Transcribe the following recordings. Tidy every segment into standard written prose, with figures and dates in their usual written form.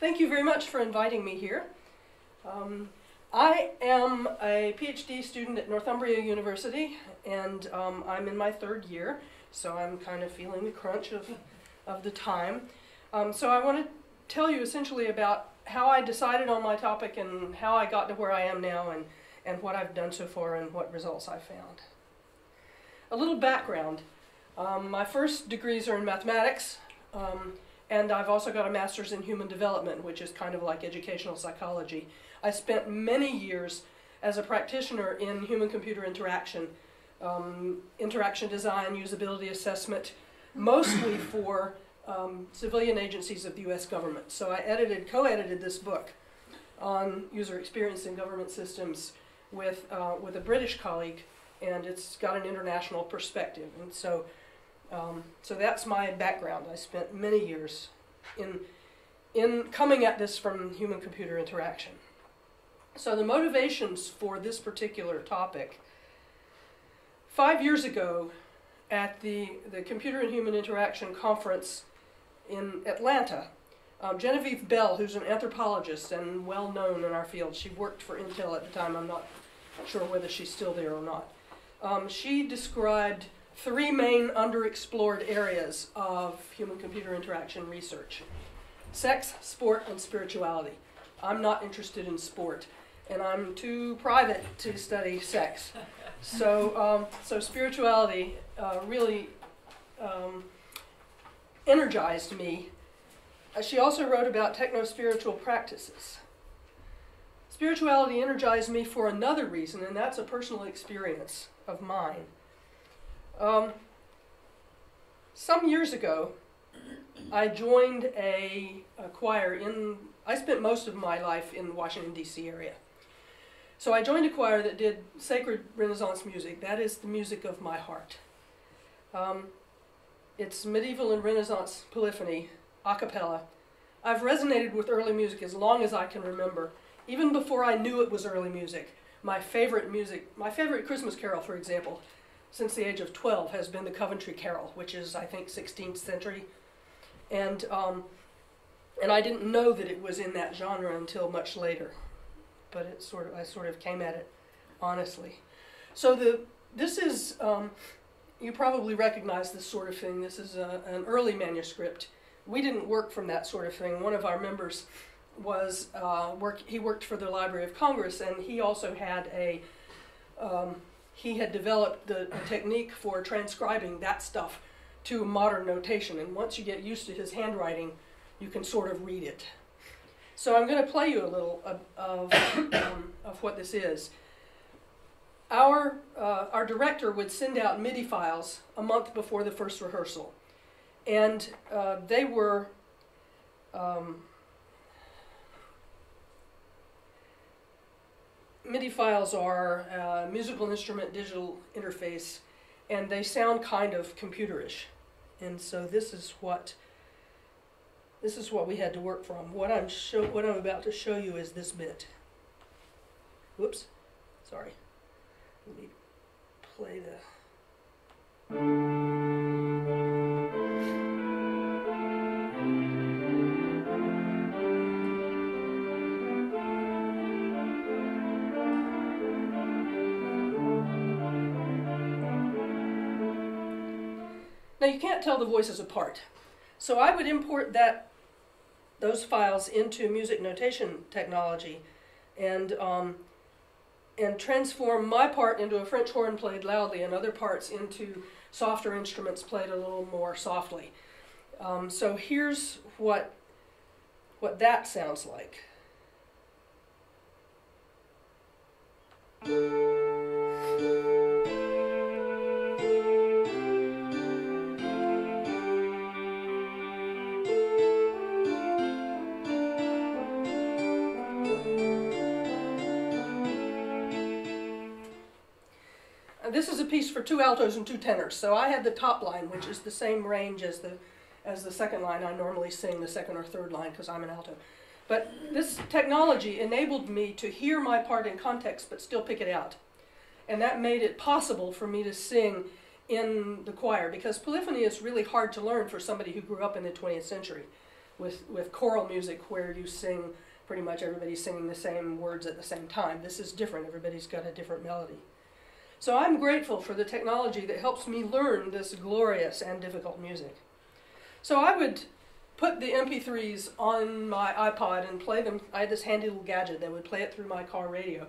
Thank you very much for inviting me here. I am a PhD student at Northumbria University, and I'm in my third year, so I'm kind of feeling the crunch of the time. So I want to tell you essentially about how I decided on my topic and how I got to where I am now and what I've done so far and what results I found. A little background. My first degrees are in mathematics, and I've also got a master's in human development, which is kind of like educational psychology. I spent many years as a practitioner in human-computer interaction, interaction design, usability assessment, mostly for civilian agencies of the U.S. government. So I co-edited this book on user experience in government systems with a British colleague, and it's got an international perspective. And so that's my background. I spent many years in coming at this from human-computer interaction. So the motivations for this particular topic, 5 years ago at the Computer and Human Interaction Conference in Atlanta, Genevieve Bell, who's an anthropologist and well known in our field, she worked for Intel at the time, I'm not sure whether she's still there or not, she described three main underexplored areas of human-computer interaction research: sex, sport, and spirituality. I'm not interested in sport, and I'm too private to study sex. So, so spirituality really energized me. She also wrote about techno-spiritual practices. Spirituality energized me for another reason, and that's a personal experience of mine. Some years ago, I joined a choir I spent most of my life in the Washington, D.C. area. So I joined a choir that did sacred Renaissance music. That is the music of my heart. It's medieval and Renaissance polyphony, a cappella. I've resonated with early music as long as I can remember. Even before I knew it was early music, my favorite Christmas carol, for example, since the age of 12, has been the Coventry Carol, which is, I think, 16th century. And I didn't know that it was in that genre until much later, but I sort of came at it honestly. So this is, you probably recognize this sort of thing. This is an early manuscript. We didn't work from that sort of thing. One of our members was he worked for the Library of Congress, and he also had he had developed a technique for transcribing that stuff to modern notation, and once you get used to his handwriting, you can sort of read it. So I'm going to play you a little of what this is. Our director would send out MIDI files a month before the first rehearsal, and they were MIDI files are a musical instrument digital interface, and they sound kind of computerish. And so this is what we had to work from. What I'm about to show you is this bit. Whoops, sorry. Let me play the. Now you can't tell the voices apart, so I would import those files into music notation technology, and transform my part into a French horn played loudly and other parts into softer instruments played a little more softly. So here's what that sounds like. This is a piece for 2 altos and 2 tenors, so I had the top line, which is the same range as the second line. I normally sing the second or third line because I'm an alto. But this technology enabled me to hear my part in context but still pick it out. And that made it possible for me to sing in the choir, because polyphony is really hard to learn for somebody who grew up in the 20th century. with choral music where you sing, pretty much everybody's singing the same words at the same time. This is different. Everybody's got a different melody. So I'm grateful for the technology that helps me learn this glorious and difficult music. So I would put the MP3s on my iPod and play them. I had this handy little gadget that would play it through my car radio.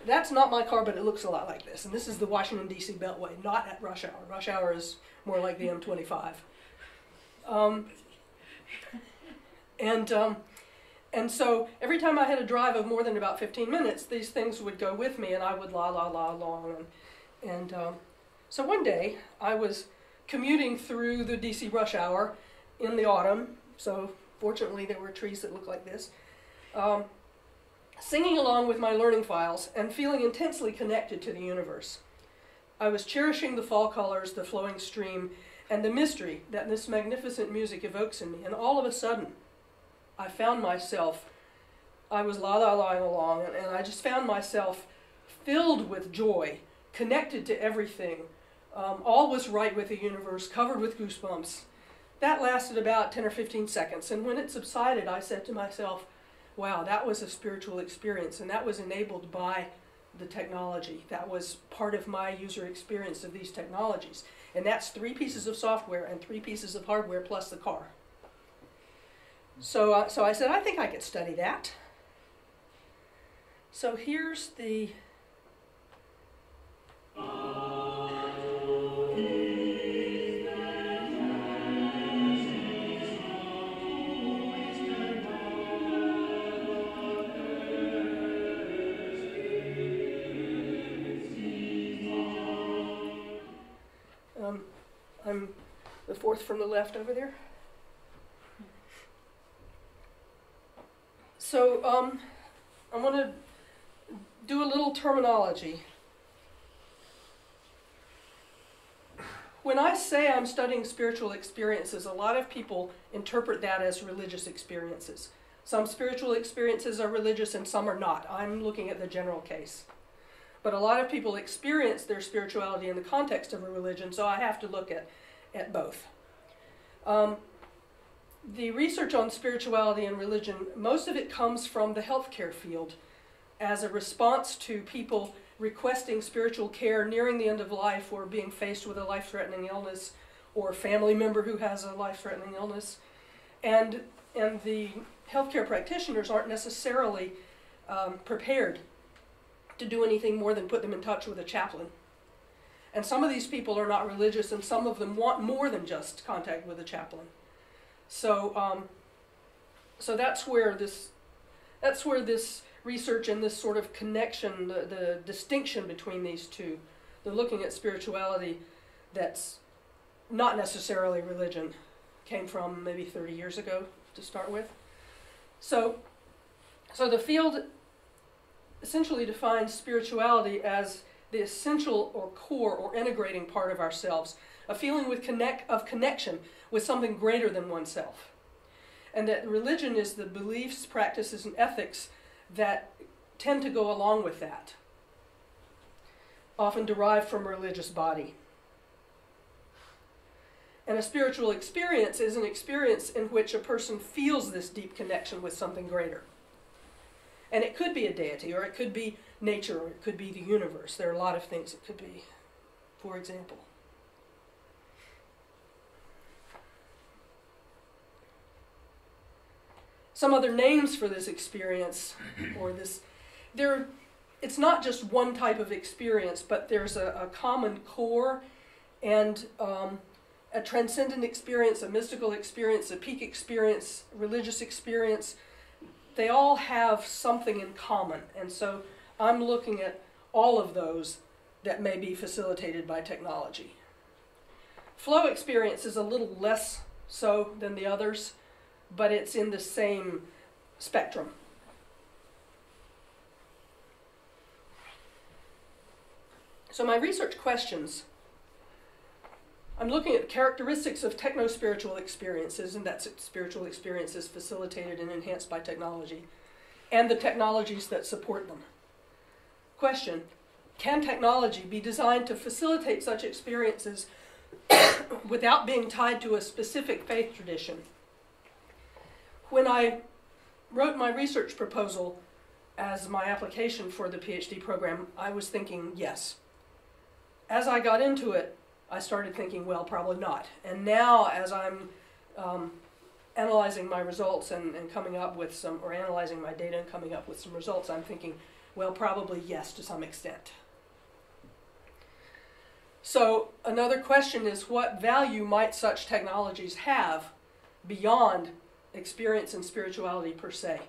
That's not my car, but it looks a lot like this. And this is the Washington, D.C. Beltway, not at rush hour. Rush hour is more like the M25. And so every time I had a drive of more than about 15 minutes, these things would go with me, and I would la la la along. So one day, I was commuting through the DC rush hour in the autumn, so fortunately there were trees that looked like this, singing along with my learning files and feeling intensely connected to the universe. I was cherishing the fall colors, the flowing stream, and the mystery that this magnificent music evokes in me, and all of a sudden, I found myself, I was la-la-la-ing along, and I just found myself filled with joy, connected to everything. All was right with the universe, covered with goosebumps. That lasted about 10 or 15 seconds, and when it subsided, I said to myself, wow, that was a spiritual experience, and that was enabled by the technology. That was part of my user experience of these technologies. And that's 3 pieces of software and 3 pieces of hardware plus the car. So I said, I think I could study that. So here's the... I'm the 4th from the left over there. So I want to do a little terminology. When I say I'm studying spiritual experiences, a lot of people interpret that as religious experiences. Some spiritual experiences are religious and some are not. I'm looking at the general case. But a lot of people experience their spirituality in the context of a religion, so I have to look at both. The research on spirituality and religion, most of it comes from the healthcare field as a response to people requesting spiritual care nearing the end of life or being faced with a life-threatening illness or a family member who has a life-threatening illness. And the healthcare practitioners aren't necessarily prepared to do anything more than put them in touch with a chaplain. And some of these people are not religious, and some of them want more than just contact with a chaplain. So, so that's where this research and this sort of connection, the distinction between these two, they're looking at spirituality that's not necessarily religion, came from maybe 30 years ago to start with. So the field essentially defines spirituality as the essential or core or integrating part of ourselves, a feeling of connection with something greater than oneself. And that religion is the beliefs, practices, and ethics that tend to go along with that, often derived from a religious body. And a spiritual experience is an experience in which a person feels this deep connection with something greater. And it could be a deity, or it could be nature, or it could be the universe. There are a lot of things it could be, for example. Some other names for this experience, or this, it's not just one type of experience, but there's a common core and a transcendent experience, a mystical experience, a peak experience, religious experience. They all have something in common, and so I'm looking at all of those that may be facilitated by technology. Flow experience is a little less so than the others, but it's in the same spectrum. So my research questions, I'm looking at characteristics of techno-spiritual experiences, and that's spiritual experiences facilitated and enhanced by technology, and the technologies that support them. Question, can technology be designed to facilitate such experiences without being tied to a specific faith tradition? when I wrote my research proposal as my application for the PhD program, I was thinking yes. As I got into it, I started thinking, well, probably not. And now, as I'm analyzing my results and coming up with some, or analyzing my data and coming up with some results, I'm thinking, well, probably yes to some extent. So another question is, what value might such technologies have beyond experience and spirituality per se?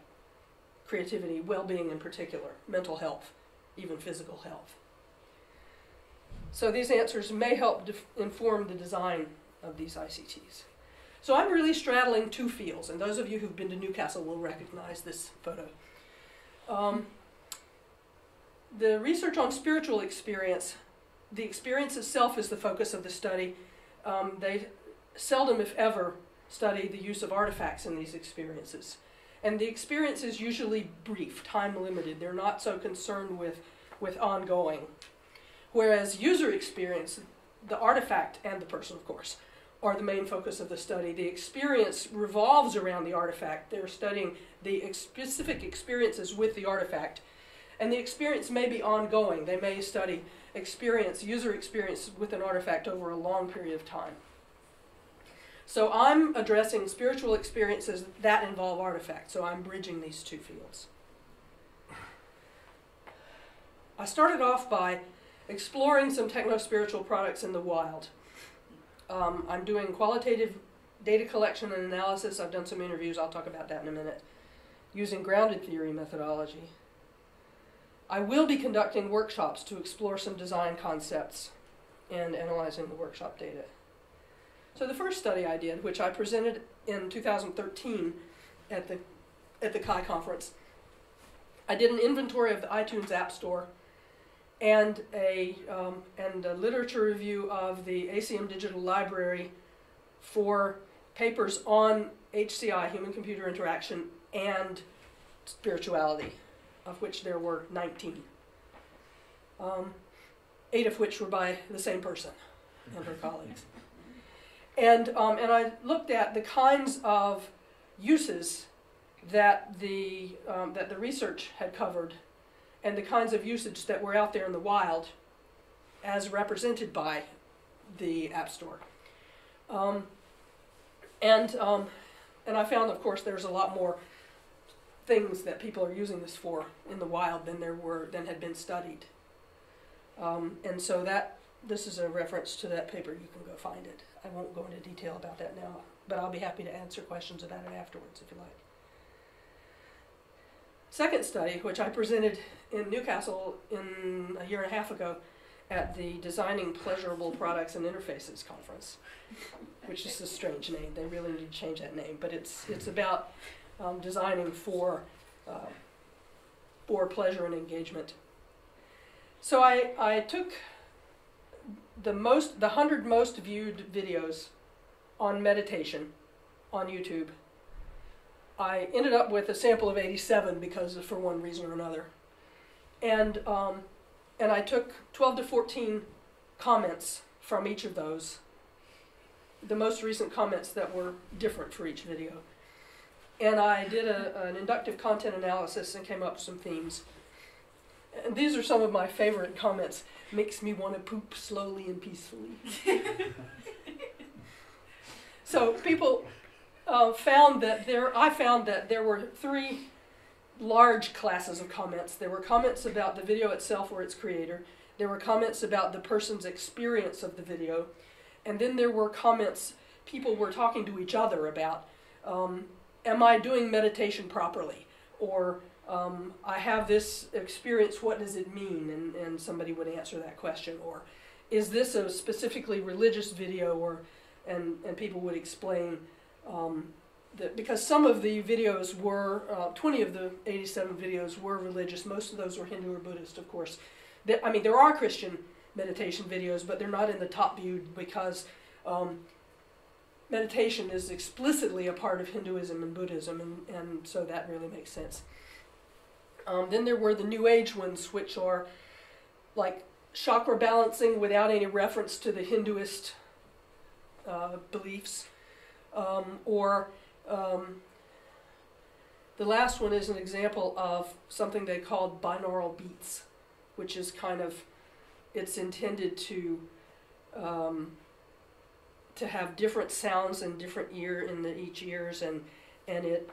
Creativity, well-being in particular, mental health, even physical health. So these answers may help inform the design of these ICTs. So I'm really straddling two fields, and those of you who've been to Newcastle will recognize this photo. The research on spiritual experience, the experience itself is the focus of the study. They seldom, if ever, study the use of artifacts in these experiences. And the experience is usually brief, time-limited. They're not so concerned with ongoing. Whereas user experience, the artifact and the person, of course, are the main focus of the study. The experience revolves around the artifact. They're studying the specific experiences with the artifact. And the experience may be ongoing. They may study experience, user experience with an artifact over a long period of time. So I'm addressing spiritual experiences that involve artifacts. So I'm bridging these two fields. I started off by exploring some techno-spiritual products in the wild. I'm doing qualitative data collection and analysis. I've done some interviews. I'll talk about that in a minute. Using grounded theory methodology. I will be conducting workshops to explore some design concepts and analyzing the workshop data. So the first study I did, which I presented in 2013 at the CHI conference, I did an inventory of the iTunes App Store and a literature review of the ACM Digital Library for papers on HCI, human-computer interaction, and spirituality, of which there were 19. 8 of which were by the same person and her colleagues. And I looked at the kinds of uses that the research had covered and the kinds of usage that were out there in the wild as represented by the App Store. And I found, of course, there's a lot more things that people are using this for in the wild than had been studied. And so this is a reference to that paper. You can go find it. I won't go into detail about that now, but I'll be happy to answer questions about it afterwards if you like. Second study, which I presented in Newcastle a year and a half ago at the Designing Pleasurable Products and Interfaces conference, which is a strange name. They really need to change that name, but it's about designing for pleasure and engagement. So I took the 100 most viewed videos on meditation on YouTube. I ended up with a sample of 87 because for one reason or another. And I took 12 to 14 comments from each of those, the most recent comments that were different for each video. And I did an inductive content analysis and came up with some themes. And these are some of my favorite comments. Makes me want to poop slowly and peacefully. So people I found that there were 3 large classes of comments. There were comments about the video itself or its creator. There were comments about the person's experience of the video. And then there were comments people were talking to each other about, am I doing meditation properly? Or I have this experience, what does it mean? And somebody would answer that question. Or is this a specifically religious video? And people would explain that because some of the videos were, 20 of the 87 videos were religious. Most of those were Hindu or Buddhist, of course. I mean, there are Christian meditation videos, but they're not in the top viewed because meditation is explicitly a part of Hinduism and Buddhism, and so that really makes sense. Then there were the New Age ones, which are like chakra balancing without any reference to the Hinduist the last one is an example of something they called binaural beats, which is kind of, it's intended to have different sounds in different each ears, and it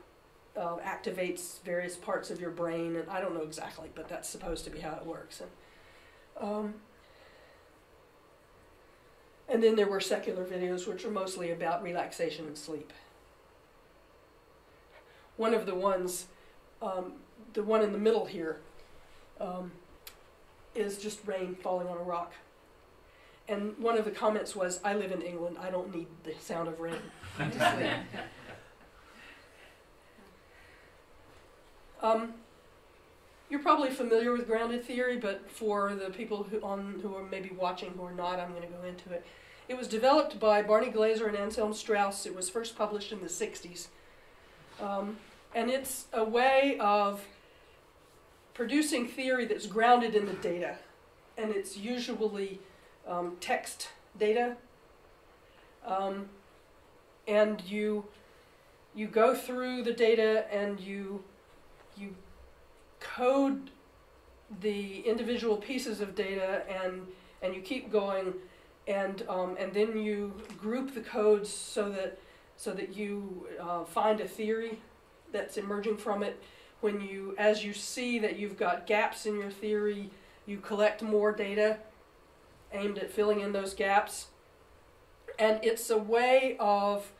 activates various parts of your brain, and I don't know exactly, but that's supposed to be how it works. And then there were secular videos, which were mostly about relaxation and sleep. One of the ones, the one in the middle here, is just rain falling on a rock. And one of the comments was, "I live in England, I don't need the sound of rain to sleep." You're probably familiar with grounded theory, but for the people who are maybe watching who are not, I'm going to go into it. It was developed by Barney Glaser and Anselm Strauss. It was first published in the 60s. And it's a way of producing theory that's grounded in the data. And it's usually text data. And you go through the data and you code the individual pieces of data, and you keep going, and then you group the codes so that you find a theory that's emerging from it. As you see that you've got gaps in your theory, you collect more data aimed at filling in those gaps, and it's a way of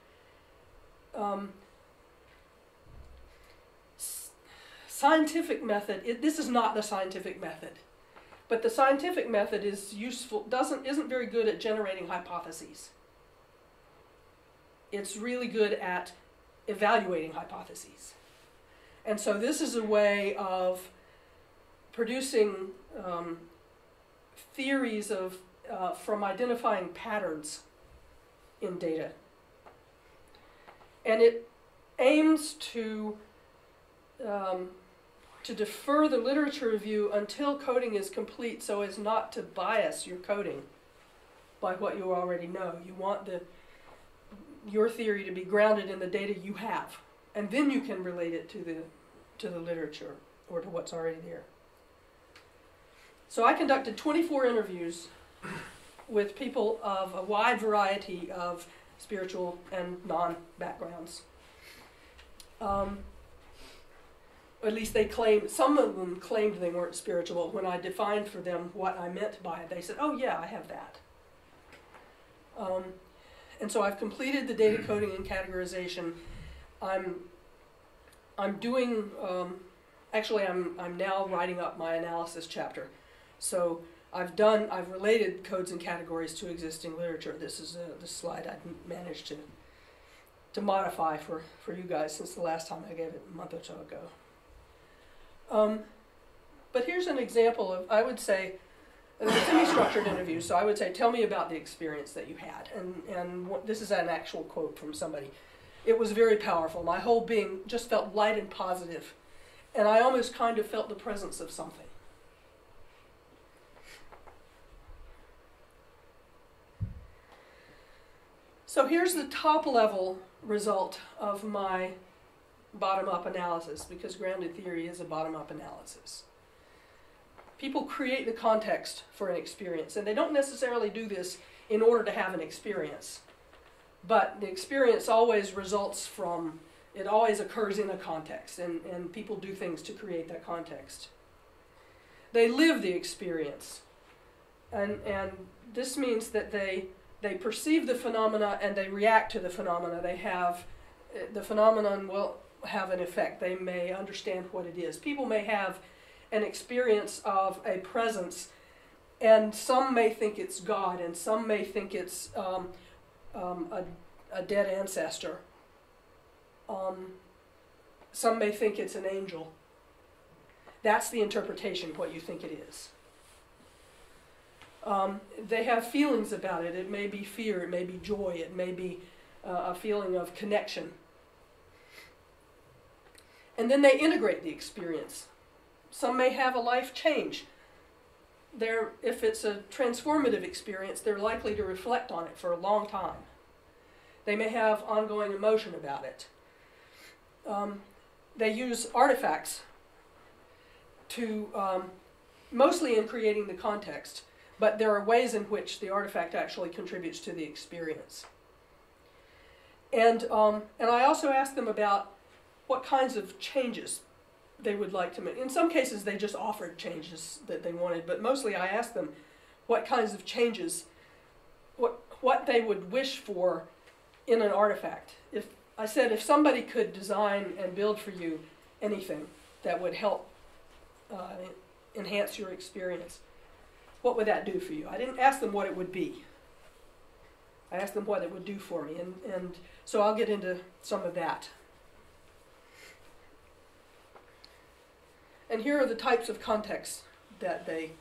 scientific method. This is not the scientific method, but the scientific method is useful. Isn't very good at generating hypotheses. It's really good at evaluating hypotheses, and so this is a way of producing theories from identifying patterns in data, and it aims to defer the literature review until coding is complete, so as not to bias your coding by what you already know. You want your theory to be grounded in the data you have, and then you can relate it to the literature or to what's already there. So I conducted 24 interviews with people of a wide variety of spiritual and non-backgrounds. At least some of them claimed they weren't spiritual. When I defined for them what I meant by it, they said, "Oh yeah, I have that." And so I've completed the data coding and categorization. I'm doing, actually I'm now writing up my analysis chapter. So I've related codes and categories to existing literature. This is the slide I managed to modify for you guys since the last time I gave it a month or so ago. But here's an example of, I would say, a semi-structured interview. So I would say, tell me about the experience that you had. And this is an actual quote from somebody. It was very powerful. My whole being just felt light and positive. And I almost kind of felt the presence of something. So here's the top level result of my bottom-up analysis, because grounded theory is a bottom-up analysis. People create the context for an experience, and they don't necessarily do this in order to have an experience. But the experience always results from, it always occurs in a context, and people do things to create that context. They live the experience, and this means that they perceive the phenomena and they react to the phenomena. The phenomenon will have an effect. They may understand what it is. People may have an experience of a presence, and some may think it's God, and some may think it's a dead ancestor. Some may think it's an angel. That's the interpretation, what you think it is. They have feelings about it. It may be fear, it may be joy, it may be a feeling of connection. And then they integrate the experience. Some may have a life change. If it's a transformative experience, they're likely to reflect on it for a long time. They may have ongoing emotion about it. they use artifacts to, mostly in creating the context, but there are ways in which the artifact actually contributes to the experience. And I also asked them about what kinds of changes they would like to make. In some cases, they just offered changes that they wanted, but mostly I asked them what kinds of changes, what they would wish for in an artifact. I said, if somebody could design and build for you anything that would help enhance your experience, what would that do for you? I didn't ask them what it would be. I asked them what it would do for me, and so I'll get into some of that. And here are the types of contexts that they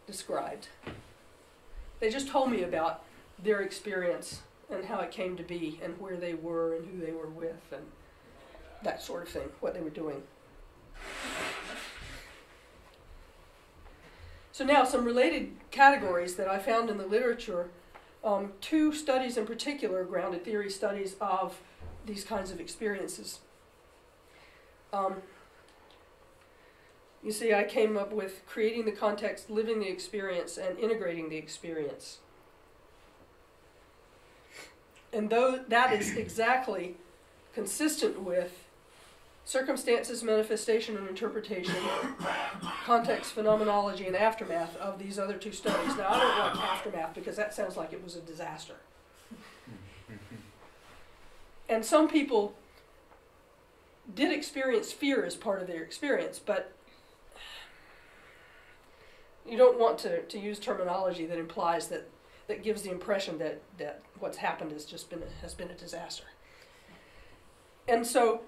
described. They just told me about their experience and how it came to be and where they were and who they were with and that sort of thing, what they were doing. So now some related categories that I found in the literature. Two studies in particular, grounded theory studies of these kinds of experiences. You see, I came up with creating the context, living the experience, and integrating the experience. And though that is exactly consistent with circumstances, manifestation, and interpretation, context, phenomenology, and aftermath of these other two studies. Now, I don't like aftermath because that sounds like it was a disaster. And some people did experience fear as part of their experience, but you don't want to use terminology that implies that gives the impression that what's happened has been a disaster. And so,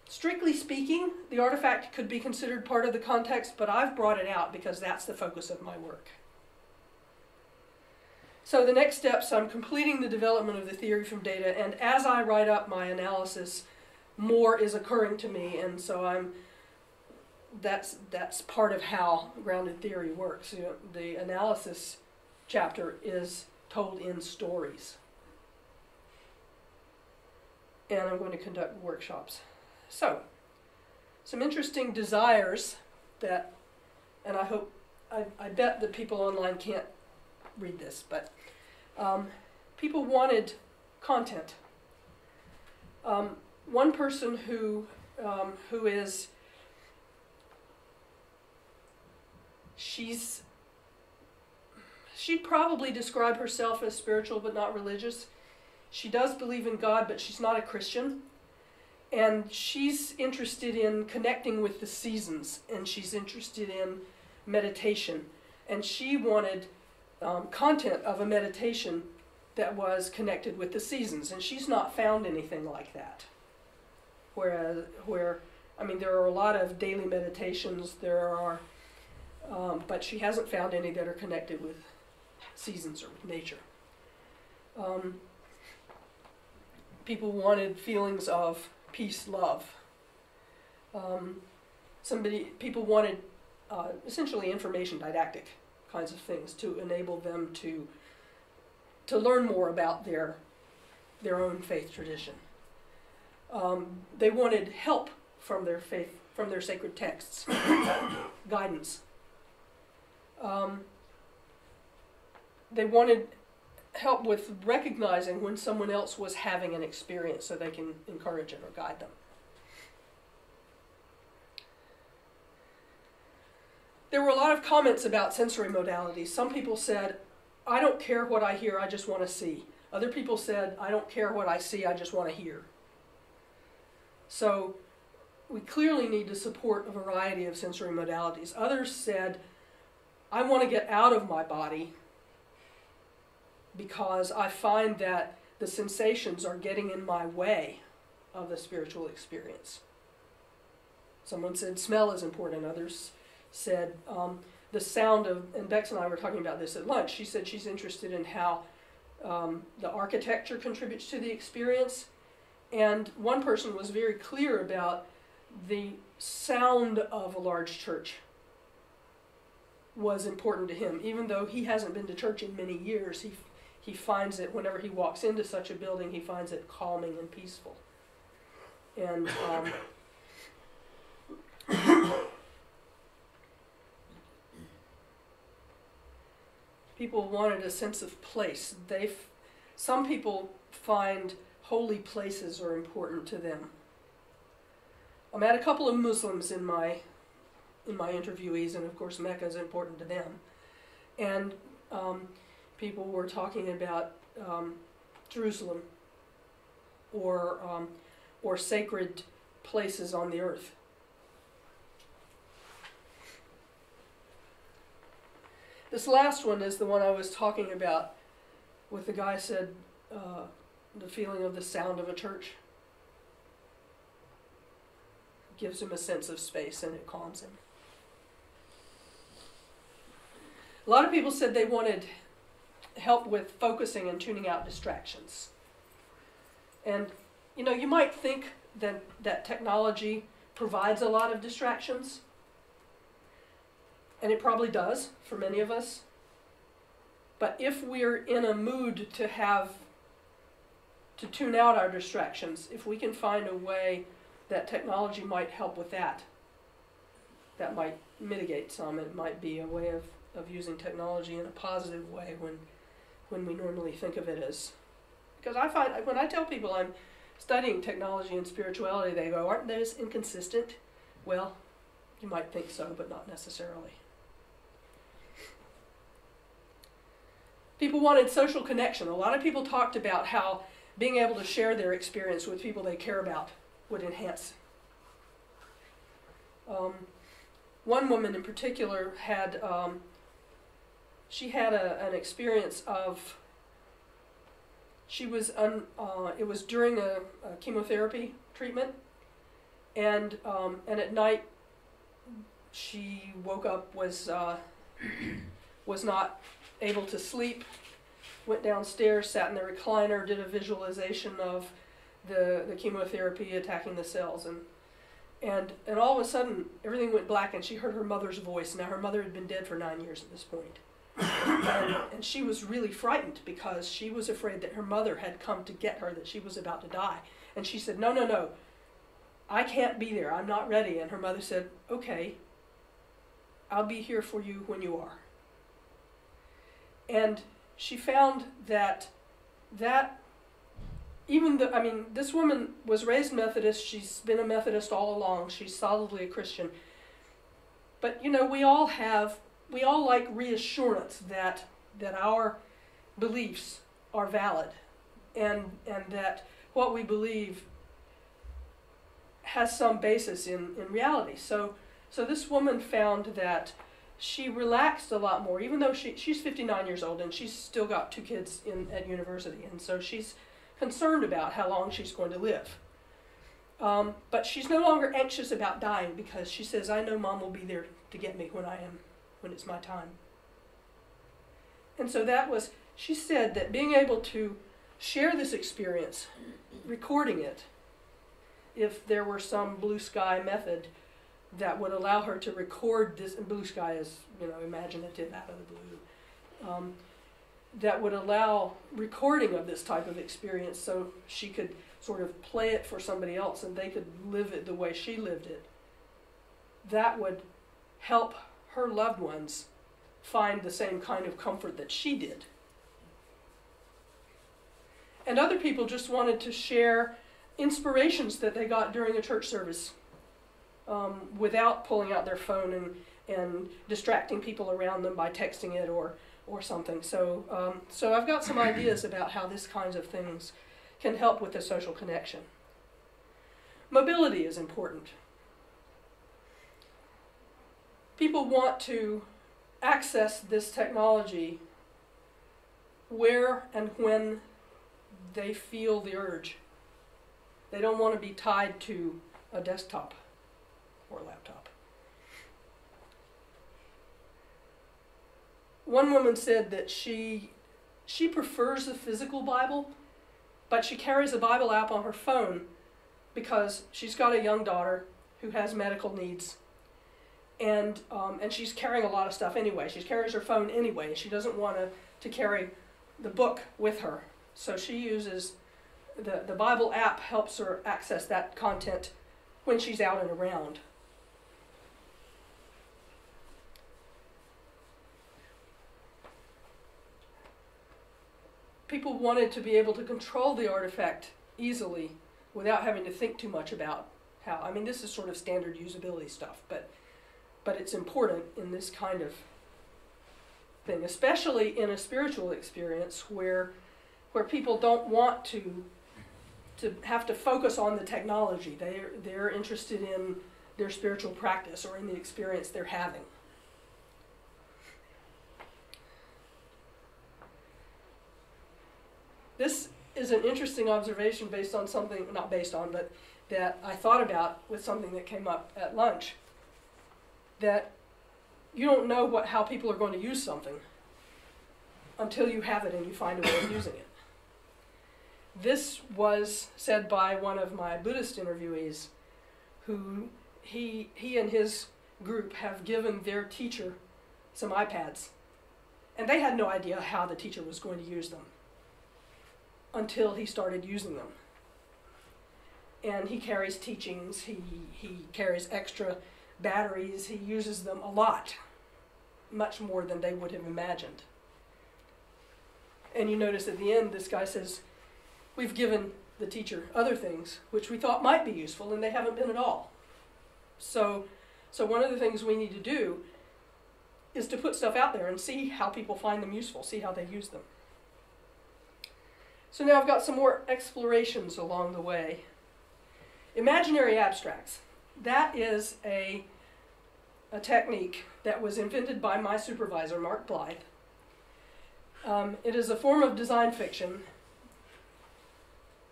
strictly speaking, the artifact could be considered part of the context, but I've brought it out because that's the focus of my work. So the next steps, I'm completing the development of the theory from data, and as I write up my analysis, more is occurring to me, and so that's part of how grounded theory works. You know, the analysis chapter is told in stories. And I'm going to conduct workshops. So, some interesting desires that, and I bet that people online can't read this, but people wanted content. One person who is, she'd probably describe herself as spiritual but not religious. She does believe in God, but she's not a Christian. And she's interested in connecting with the seasons, and she's interested in meditation. And she wanted content of a meditation that was connected with the seasons, and she's not found anything like that. There are a lot of daily meditations, but she hasn't found any that are connected with seasons or with nature. People wanted feelings of peace, love. People wanted essentially information, didactic kinds of things to enable them to learn more about their own faith tradition. They wanted help from their faith, from their sacred texts, guidance. They wanted help with recognizing when someone else was having an experience so they can encourage it or guide them. There were a lot of comments about sensory modalities. Some people said, I don't care what I hear, I just want to see. Other people said, I don't care what I see, I just want to hear. So we clearly need to support a variety of sensory modalities. Others said, I want to get out of my body because I find that the sensations are getting in my way of the spiritual experience. Someone said smell is important. Others said the sound of, and Bex and I were talking about this at lunch, she said she's interested in how the architecture contributes to the experience. And one person was very clear about the sound of a large church was important to him. Even though he hasn't been to church in many years, he finds it, whenever he walks into such a building, he finds it calming and peaceful. And People wanted a sense of place. Some people find holy places are important to them. I met a couple of Muslims in my interviewees, and of course Mecca is important to them. And people were talking about Jerusalem or sacred places on the earth. This last one is the one I was talking about with the guy said the feeling of the sound of a church. Gives him a sense of space and it calms him. A lot of people said they wanted help with focusing and tuning out distractions. And you know, you might think that technology provides a lot of distractions. And it probably does for many of us. But if we're in a mood to tune out our distractions, if we can find a way that technology might help with that, that might mitigate some. It might be a way of using technology in a positive way when we normally think of it as. Because I find when I tell people I'm studying technology and spirituality, they go, aren't those inconsistent? Well, you might think so, but not necessarily. People wanted social connection. A lot of people talked about how being able to share their experience with people they care about would enhance. One woman in particular had an experience of it was during a chemotherapy treatment, and at night she woke up, was not able to sleep, went downstairs, sat in the recliner, did a visualization of the chemotherapy attacking the cells, and all of a sudden everything went black and she heard her mother's voice. Now her mother had been dead for 9 years at this point. And she was really frightened because she was afraid that her mother had come to get her, that she was about to die. And she said, no, I can't be there, I'm not ready. And her mother said, okay, I'll be here for you when you are. And she found that this woman was raised Methodist, she's been a Methodist all along, she's solidly a Christian. But you know, we all like reassurance that our beliefs are valid and that what we believe has some basis in reality. So this woman found that she relaxed a lot more, even though she's 59 years old and she's still got 2 kids at university, and so she's concerned about how long she's going to live. But she's no longer anxious about dying because she says, I know Mom will be there to get me when it's my time. And so she said that being able to share this experience, recording it, if there were some blue sky method that would allow her to record this, and blue sky is, imaginative, out of the blue, that would allow recording of this type of experience so she could sort of play it for somebody else and they could live it the way she lived it. That would help her loved ones find the same kind of comfort that she did. And other people just wanted to share inspirations that they got during a church service without pulling out their phone and distracting people around them by texting it or something. So I've got some ideas about how these kinds of things can help with the social connection. Mobility is important. People want to access this technology where and when they feel the urge. They don't want to be tied to a desktop or a laptop. One woman said that she prefers the physical Bible, but she carries a Bible app on her phone because she's got a young daughter who has medical needs, and she's carrying a lot of stuff anyway. She carries her phone anyway. She doesn't want to carry the book with her, so she uses the Bible app. Helps her access that content when she's out and around. people wanted to be able to control the artifact easily without having to think too much about how. I mean, this is sort of standard usability stuff, but it's important in this kind of thing, especially in a spiritual experience where people don't want to have to focus on the technology. They're interested in their spiritual practice or in the experience they're having. This is an interesting observation based on something, not based on, but that I thought about with something that came up at lunch. That you don't know how people are going to use something until you have it and you find a way of using it. This was said by one of my Buddhist interviewees, who he and his group have given their teacher some iPads, and they had no idea how the teacher was going to use them until he started using them. And he carries teachings, he carries extra batteries, he uses them a lot, much more than they would have imagined. And you notice at the end, this guy says, we've given the teacher other things which we thought might be useful, and they haven't been at all. So one of the things we need to do is to put stuff out there and see how people find them useful, see how they use them. So now I've got some more explorations along the way. Imaginary abstracts. That is a technique that was invented by my supervisor, Mark Blythe. It is a form of design fiction,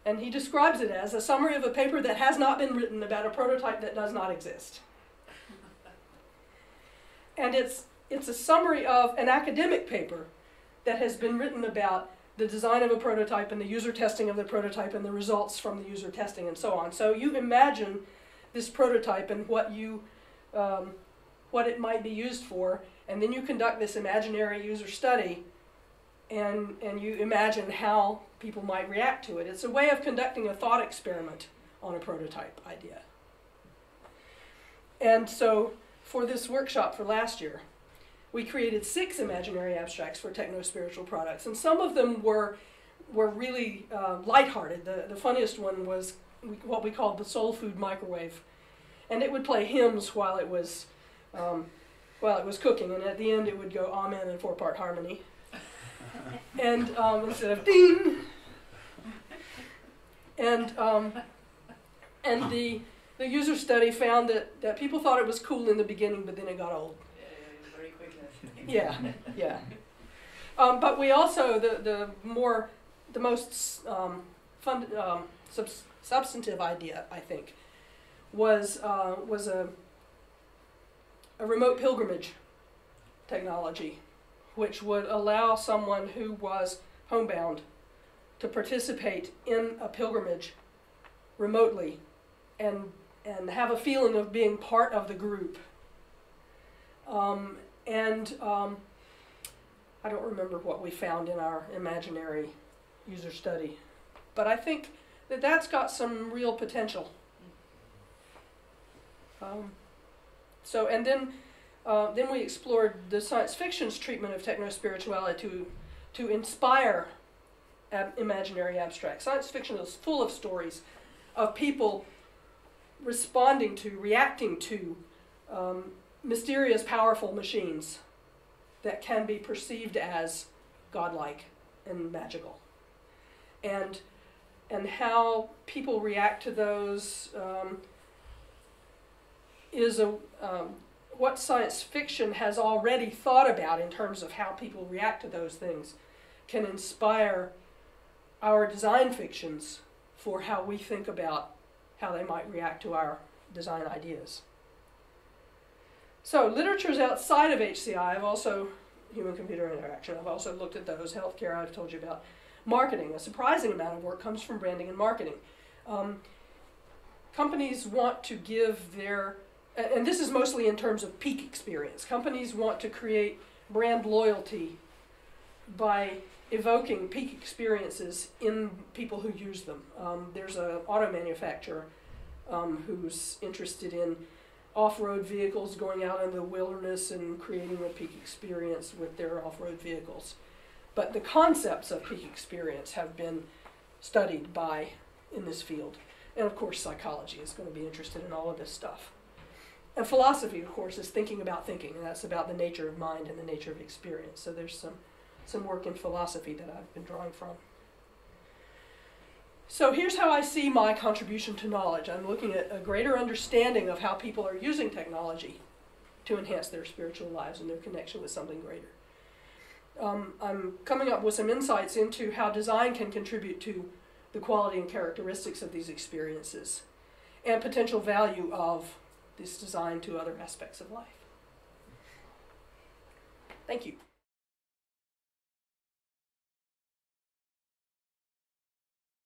and he describes it as a summary of a paper that has not been written about a prototype that does not exist. And it's a summary of an academic paper that has been written about the design of a prototype and the user testing of the prototype and the results from the user testing and so on. So you imagine this prototype and what it might be used for, and then you conduct this imaginary user study, and you imagine how people might react to it. It's a way of conducting a thought experiment on a prototype idea. And so for this workshop for last year, we created 6 imaginary abstracts for techno-spiritual products, and some of them were really lighthearted. The funniest one was what we called the soul food microwave, and it would play hymns while it was cooking, and at the end it would go amen in 4-part harmony. And instead of ding, and the user study found that people thought it was cool in the beginning, but then it got old. Very quickly. Yeah. But we also the most substantive idea, I think, was a remote pilgrimage technology, which would allow someone who was homebound to participate in a pilgrimage remotely and have a feeling of being part of the group. I don't remember what we found in our imaginary user study, but I think that that's got some real potential. Then we explored the science fiction's treatment of techno-spirituality to inspire imaginary abstracts. Science fiction is full of stories of people reacting to mysterious, powerful machines that can be perceived as godlike and magical. And how people react to those is what science fiction has already thought about in terms of how people react to those things can inspire our design fictions for how we think about how they might react to our design ideas. So literatures outside of HCI, I've also, human-computer interaction, I've also looked at those. Healthcare, I've told you about. Marketing, a surprising amount of work comes from branding and marketing. Companies want to give their, and this is mostly in terms of peak experience, companies want to create brand loyalty by evoking peak experiences in people who use them. There's an auto manufacturer who's interested in off-road vehicles, going out into the wilderness and creating a peak experience with their off-road vehicles. But the concepts of peak experience have been studied in this field. And of course, psychology is going to be interested in all of this stuff. And philosophy, of course, is thinking about thinking, and that's about the nature of mind and the nature of experience. So there's some work in philosophy that I've been drawing from. So here's how I see my contribution to knowledge. I'm looking at a greater understanding of how people are using technology to enhance their spiritual lives and their connection with something greater. I'm coming up with some insights into how design can contribute to the quality and characteristics of these experiences and potential value of this design to other aspects of life. Thank you.